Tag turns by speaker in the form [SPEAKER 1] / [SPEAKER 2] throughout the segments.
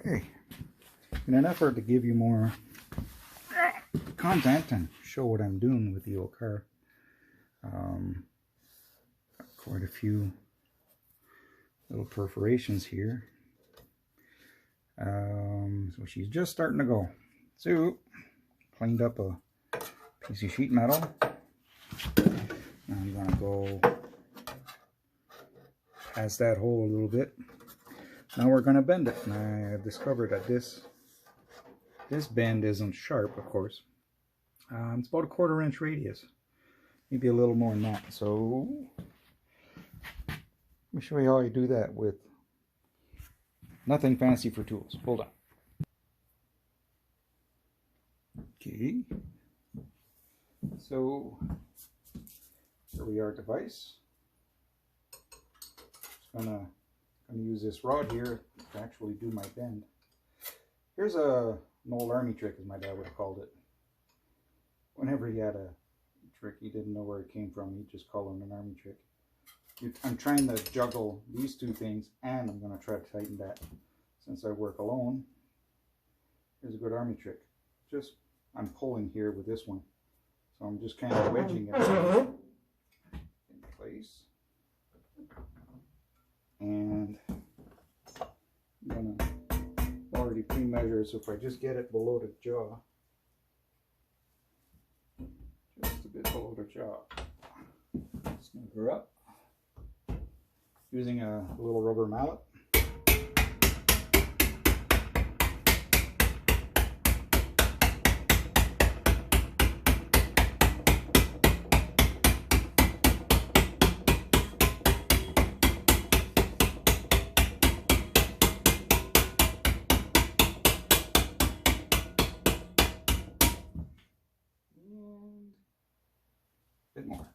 [SPEAKER 1] Okay, in an effort to give you more content and show what I'm doing with the old car, quite a few little perforations here. So she's just starting to go. So cleaned up a piece of sheet metal. Now I'm gonna go past that hole a little bit. Now we're gonna bend it, and I discovered that this bend isn't sharp, of course. It's about a 1/4 inch radius, maybe a little more than that. So let me show you how I do that with nothing fancy for tools. Hold on. Okay, so here we are at the vise. Just gonna use this rod here to actually do my bend. Here's an old army trick, as my dad would have called it. Whenever he had a trick, he didn't know where it came from. He'd just call it an army trick. I'm trying to juggle these two things, and I'm going to try to tighten that. Since I work alone, here's a good army trick. Just, I'm pulling here with this one. So I'm just kind of wedging it in place. And I'm going to already pre-measure, so if I just get it below the jaw, just a bit below the jaw, just going to go up using a little rubber mallet. Bit more.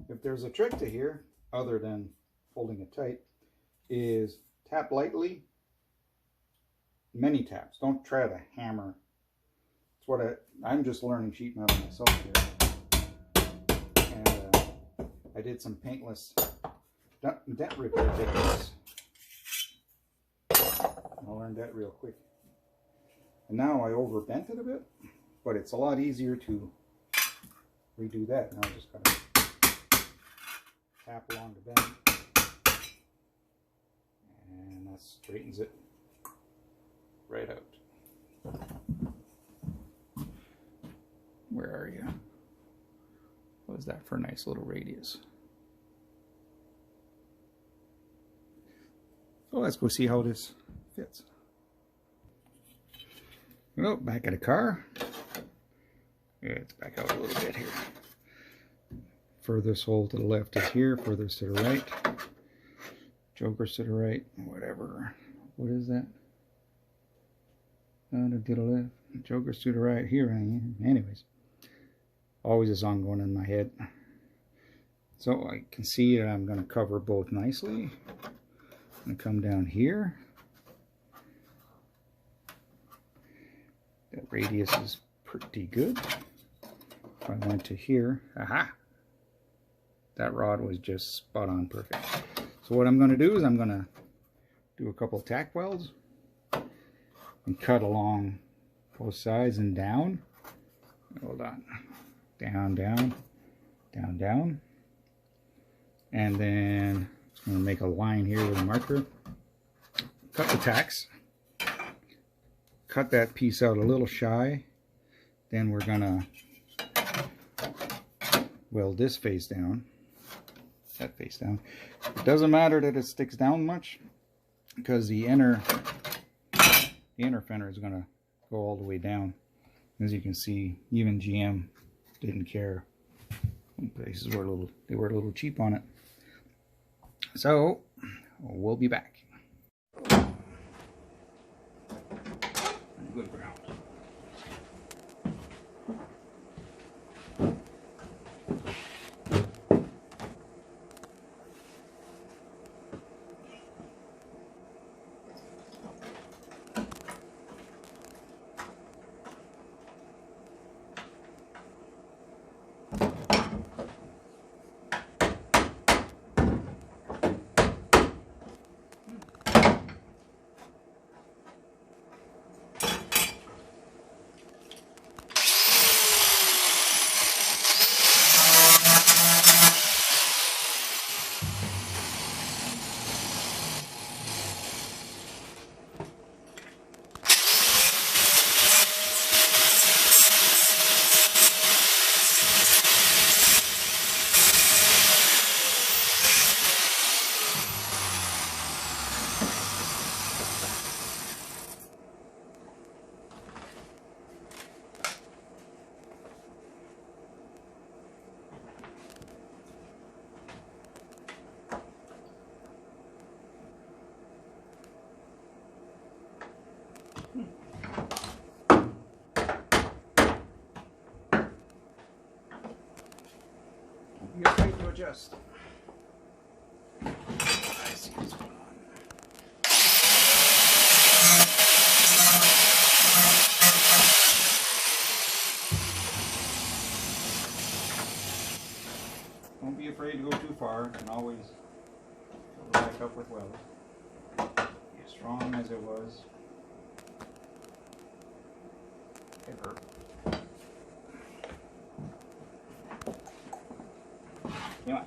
[SPEAKER 1] If there's a trick to here, other than holding it tight, is tap lightly, many taps. Don't try to hammer. It's what I'm just learning sheet metal myself here. And I did some paintless dent repair techniques. I learned that real quick. And now I overbent it a bit. But it's a lot easier to redo that. Now I just gotta tap along the bend, and that straightens it right out. Where are you? What is that for a nice little radius? So let's go see how this fits. Well, back at the car. Let's back out a little bit here. Furthest hole to the left is here, furthest to the right. Jokers to the right, whatever. What is that? To the left. Jokers to the right here. Anyways, always a song going in my head. So I can see that I'm going to cover both nicely. I'm going to come down here. That radius is pretty good. If I went to here, aha! That rod was just spot on perfect. So what I'm going to do is I'm going to do a couple tack welds and cut along both sides and down. Hold on. Down, down, down, down. And then I'm going to make a line here with a marker. Cut the tacks. Cut that piece out a little shy. Then we're going to weld this face down. That face down. It doesn't matter that it sticks down much, because the inner fender is going to go all the way down. As you can see, even GM didn't care. Some places were they were a little cheap on it. So we'll be back. Good ground. Don't be afraid to adjust. I see what's going on. Don't be afraid to go too far. You can always fill it back up with weld. Be as strong as it was ever. Come on.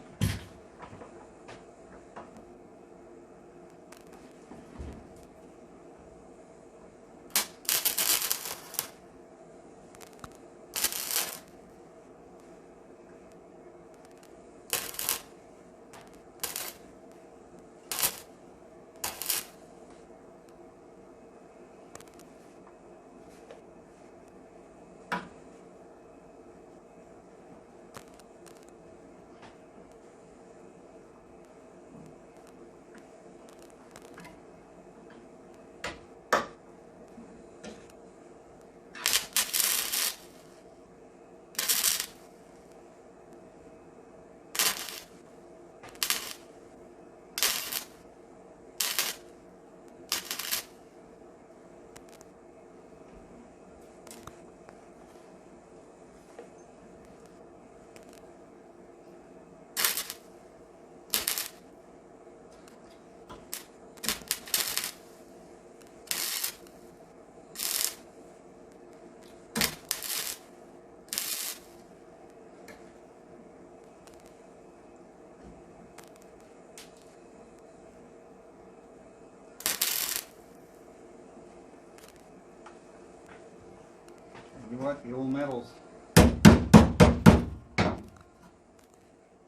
[SPEAKER 1] You know what? The old metal's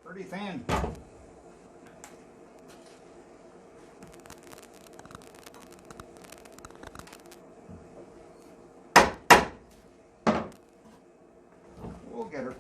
[SPEAKER 1] pretty thin. We'll get her.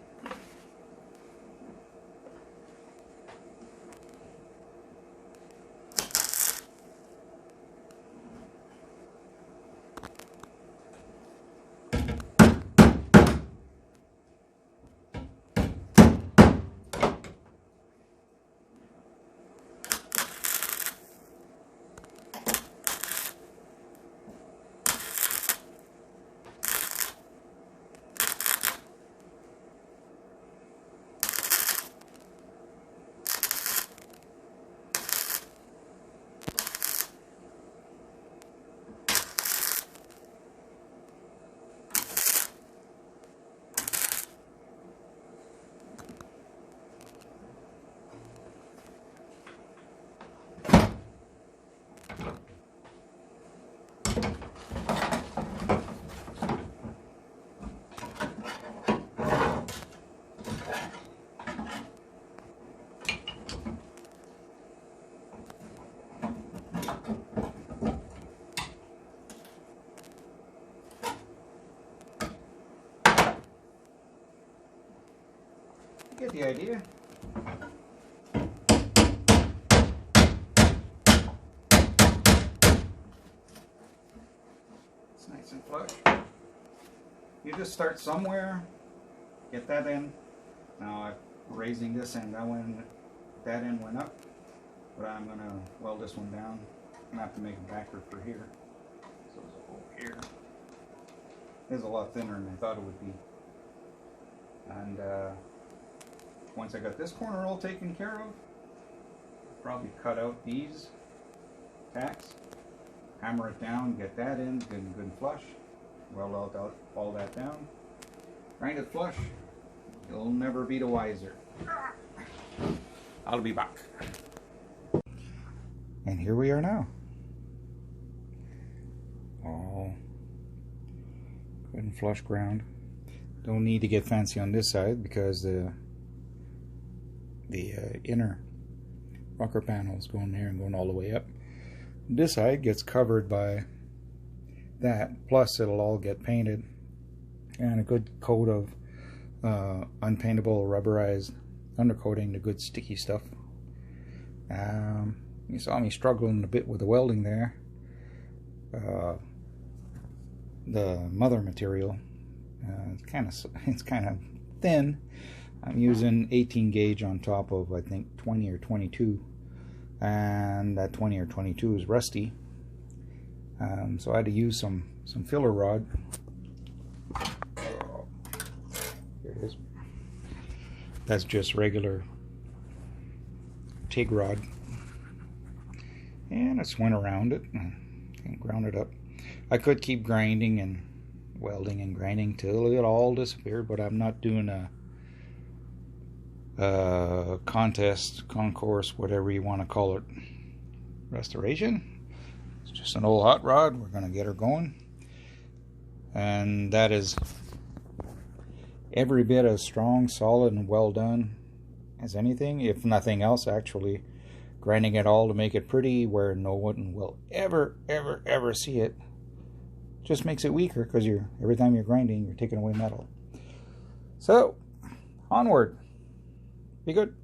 [SPEAKER 1] Get the idea. It's nice and flush. You just start somewhere, get that in. Now I'm raising this end. That end went up, but I'm gonna weld this one down. I'm gonna have to make a backer for here. So there's a hole here. It's a lot thinner than I thought it would be. And once I got this corner all taken care of, probably cut out these tacks, hammer it down, get that in, good and flush, weld all that down, grind it flush. You'll never be the wiser. I'll be back. And here we are now. All good and flush ground. Don't need to get fancy on this side because the inner rocker panel is going there and going all the way up. This side gets covered by that, plus it'll all get painted, and a good coat of unpaintable rubberized undercoating, the good sticky stuff. You saw me struggling a bit with the welding there. the mother material. It's kind of thin. I'm using 18 gauge on top of, I think, 20 or 22, and that 20 or 22 is rusty. So I had to use some filler rod. Here it is. That's just regular TIG rod, and I just went around it and ground it up. I could keep grinding and welding and grinding till it all disappeared, but I'm not doing a contest, concourse, whatever you want to call it, restoration. It's just an old hot rod. We're going to get her going, and that is every bit as strong, solid, and well done as anything, if nothing else. Actually grinding it all to make it pretty where no one will ever see it just makes it weaker, because every time you're grinding, you're taking away metal. So onward, be good.